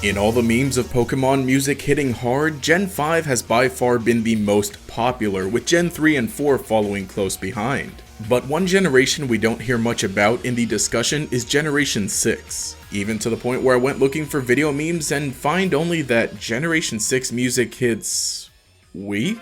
In all the memes of Pokemon music hitting hard, Gen 5 has by far been the most popular, with Gen 3 and 4 following close behind. But one generation we don't hear much about in the discussion is Generation 6, even to the point where I went looking for video memes and find only that Generation 6 music hits weak?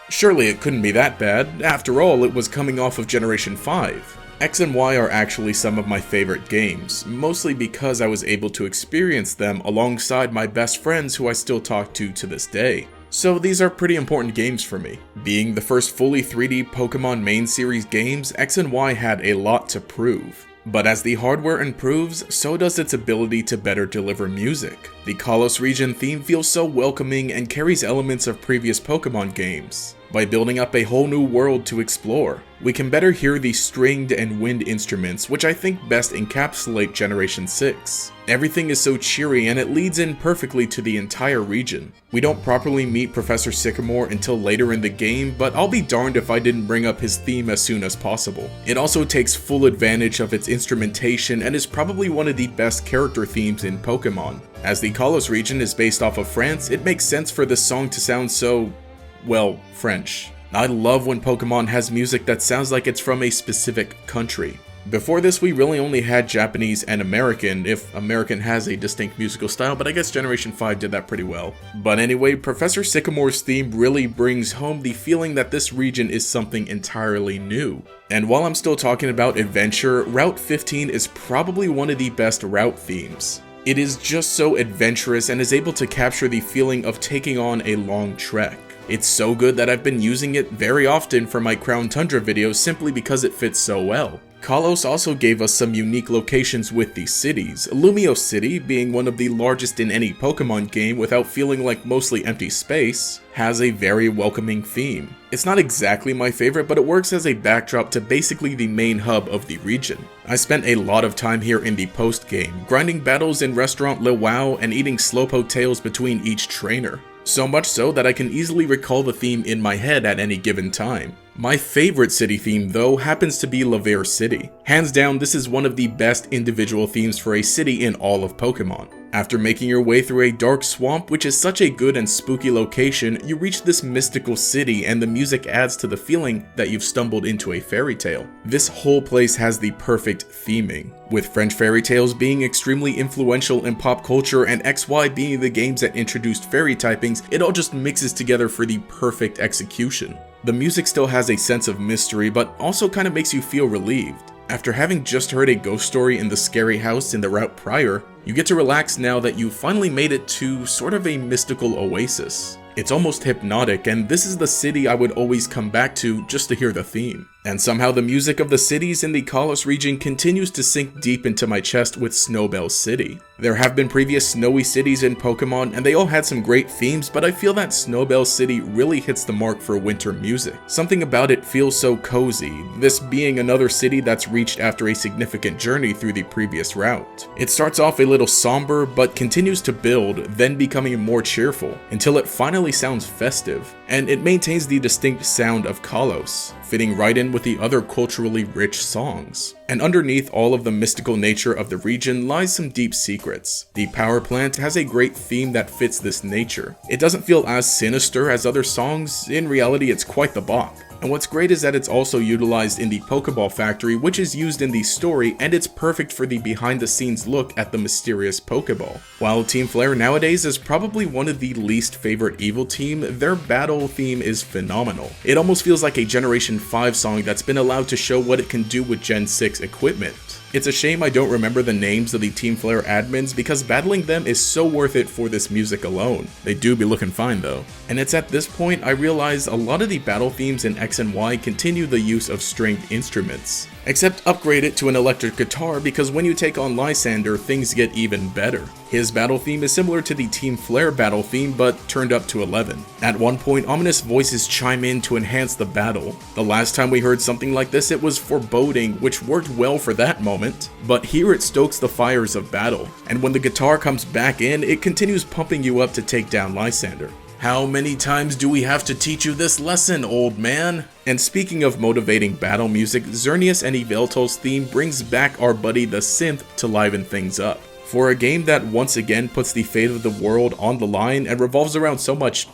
Surely it couldn't be that bad, after all it was coming off of Generation 5. X and Y are actually some of my favorite games, mostly because I was able to experience them alongside my best friends who I still talk to this day. So these are pretty important games for me. Being the first fully 3D Pokemon main series games, X and Y had a lot to prove. But as the hardware improves, so does its ability to better deliver music. The Kalos region theme feels so welcoming and carries elements of previous Pokemon games. By building up a whole new world to explore, we can better hear the stringed and wind instruments, which I think best encapsulate Generation 6. Everything is so cheery and it leads in perfectly to the entire region. We don't properly meet Professor Sycamore until later in the game, but I'll be darned if I didn't bring up his theme as soon as possible. It also takes full advantage of its instrumentation and is probably one of the best character themes in Pokemon. As the Kalos region is based off of France, it makes sense for this song to sound so, well, French. I love when Pokemon has music that sounds like it's from a specific country. Before this, we really only had Japanese and American, if American has a distinct musical style, but I guess Generation 5 did that pretty well. But anyway, Professor Sycamore's theme really brings home the feeling that this region is something entirely new. And while I'm still talking about adventure, Route 15 is probably one of the best route themes. It is just so adventurous and is able to capture the feeling of taking on a long trek. It's so good that I've been using it very often for my Crown Tundra videos simply because it fits so well. Kalos also gave us some unique locations with these cities, Lumio City, being one of the largest in any Pokemon game without feeling like mostly empty space, has a very welcoming theme. It's not exactly my favorite, but it works as a backdrop to basically the main hub of the region. I spent a lot of time here in the post-game, grinding battles in Restaurant Le Wow and eating Slowpoke tails between each trainer. So much so that I can easily recall the theme in my head at any given time. My favorite city theme though happens to be Laverre City. Hands down, this is one of the best individual themes for a city in all of Pokemon. After making your way through a dark swamp, which is such a good and spooky location, you reach this mystical city and the music adds to the feeling that you've stumbled into a fairy tale. This whole place has the perfect theming, with French fairy tales being extremely influential in pop culture and XY being the games that introduced fairy typings. It all just mixes together for the perfect execution. The music still has a sense of mystery, but also kind of makes you feel relieved. After having just heard a ghost story in the scary house in the route prior, you get to relax now that you finally made it to sort of a mystical oasis. It's almost hypnotic, and this is the city I would always come back to just to hear the theme. And somehow the music of the cities in the Kalos region continues to sink deep into my chest with Snowbell City. There have been previous snowy cities in Pokemon, and they all had some great themes, but I feel that Snowbell City really hits the mark for winter music. Something about it feels so cozy, this being another city that's reached after a significant journey through the previous route. It starts off a little somber, but continues to build, then becoming more cheerful, until it finally sounds festive, and it maintains the distinct sound of Kalos, fitting right in with the other culturally rich songs. And underneath all of the mystical nature of the region lies some deep secrets. The power plant has a great theme that fits this nature. It doesn't feel as sinister as other songs, in reality it's quite the bop. And what's great is that it's also utilized in the Pokeball factory, which is used in the story, and it's perfect for the behind the scenes look at the mysterious Pokeball. While Team Flare nowadays is probably one of the least favorite evil team, their battle theme is phenomenal. It almost feels like a Generation 5 song that's been allowed to show what it can do with Gen 6 equipment. It's a shame I don't remember the names of the Team Flare admins because battling them is so worth it for this music alone. They do be looking fine though. And it's at this point I realize a lot of the battle themes in X and Y continue the use of stringed instruments. Except upgrade it to an electric guitar because when you take on Lysandre, things get even better. His battle theme is similar to the Team Flare battle theme, but turned up to 11. At one point, ominous voices chime in to enhance the battle. The last time we heard something like this, it was foreboding, which worked well for that moment, but here it stokes the fires of battle, and when the guitar comes back in, it continues pumping you up to take down Lysandre. How many times do we have to teach you this lesson, old man? And speaking of motivating battle music, Xerneas and Yveltal's theme brings back our buddy the Synth to liven things up. For a game that once again puts the fate of the world on the line and revolves around so much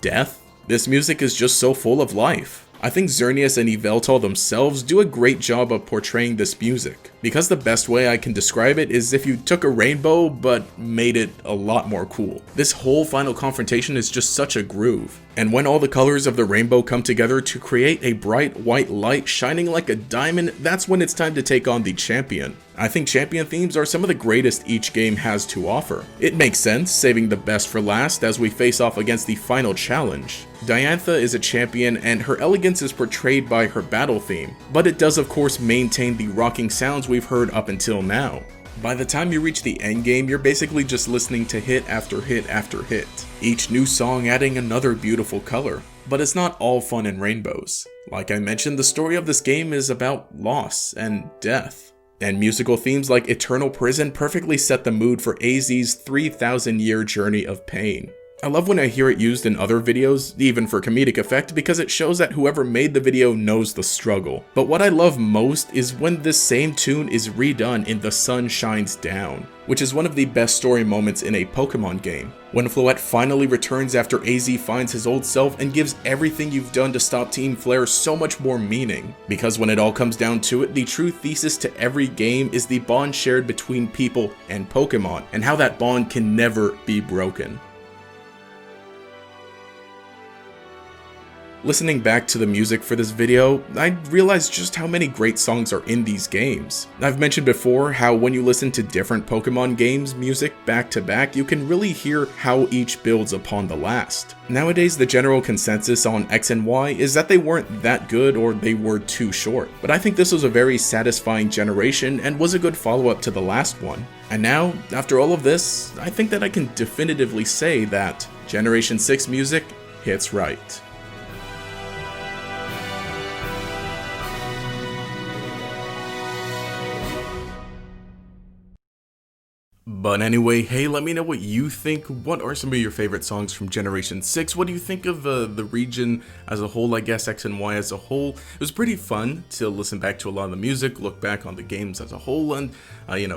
death, this music is just so full of life. I think Xerneas and Yveltal themselves do a great job of portraying this music, because the best way I can describe it is if you took a rainbow but made it a lot more cool. This whole final confrontation is just such a groove, and when all the colors of the rainbow come together to create a bright white light shining like a diamond, that's when it's time to take on the champion. I think champion themes are some of the greatest each game has to offer. It makes sense saving the best for last as we face off against the final challenge. Diantha is a champion and her elegance is portrayed by her battle theme, but it does of course maintain the rocking sounds we've heard up until now. By the time you reach the end game, you're basically just listening to hit after hit after hit, each new song adding another beautiful color. But it's not all fun and rainbows. Like I mentioned, the story of this game is about loss and death. And musical themes like Eternal Prison perfectly set the mood for AZ's 3,000-year journey of pain. I love when I hear it used in other videos, even for comedic effect, because it shows that whoever made the video knows the struggle. But what I love most is when this same tune is redone in The Sun Shines Down, which is one of the best story moments in a Pokemon game. When Floette finally returns after AZ finds his old self and gives everything you've done to stop Team Flare so much more meaning. Because when it all comes down to it, the true thesis to every game is the bond shared between people and Pokemon, and how that bond can never be broken. Listening back to the music for this video, I realized just how many great songs are in these games. I've mentioned before how when you listen to different Pokemon games music back to back, you can really hear how each builds upon the last. Nowadays, the general consensus on X and Y is that they weren't that good or they were too short, but I think this was a very satisfying generation and was a good follow-up to the last one. And now, after all of this, I think that I can definitively say that Generation 6 music hits right. But anyway, hey, let me know what you think. What are some of your favorite songs from Generation 6? What do you think of the region as a whole, I guess, X and Y as a whole? It was pretty fun to listen back to a lot of the music, look back on the games as a whole, and,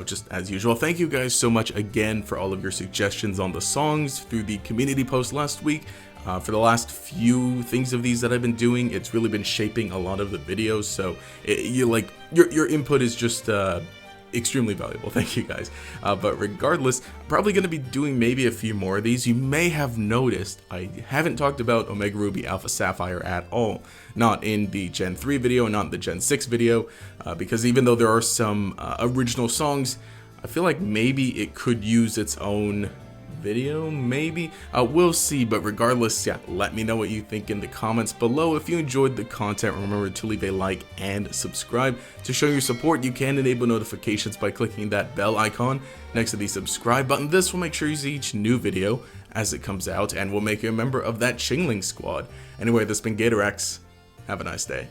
just as usual, thank you guys so much again for all of your suggestions on the songs through the community post last week. For the last few things of these that I've been doing, it's really been shaping a lot of the videos, so your input is just extremely valuable. Thank you guys. But regardless, I'm probably going to be doing maybe a few more of these. You may have noticed I haven't talked about Omega Ruby Alpha Sapphire at all. Not in the Gen 3 video, not in the Gen 6 video, because even though there are some original songs, I feel like maybe it could use its own video, maybe? We'll see, but regardless, yeah, let me know what you think in the comments below. If you enjoyed the content, remember to leave a like and subscribe. To show your support, you can enable notifications by clicking that bell icon next to the subscribe button. This will make sure you see each new video as it comes out, and will make you a member of that Chingling squad. Anyway, this has been GatorEX. Have a nice day.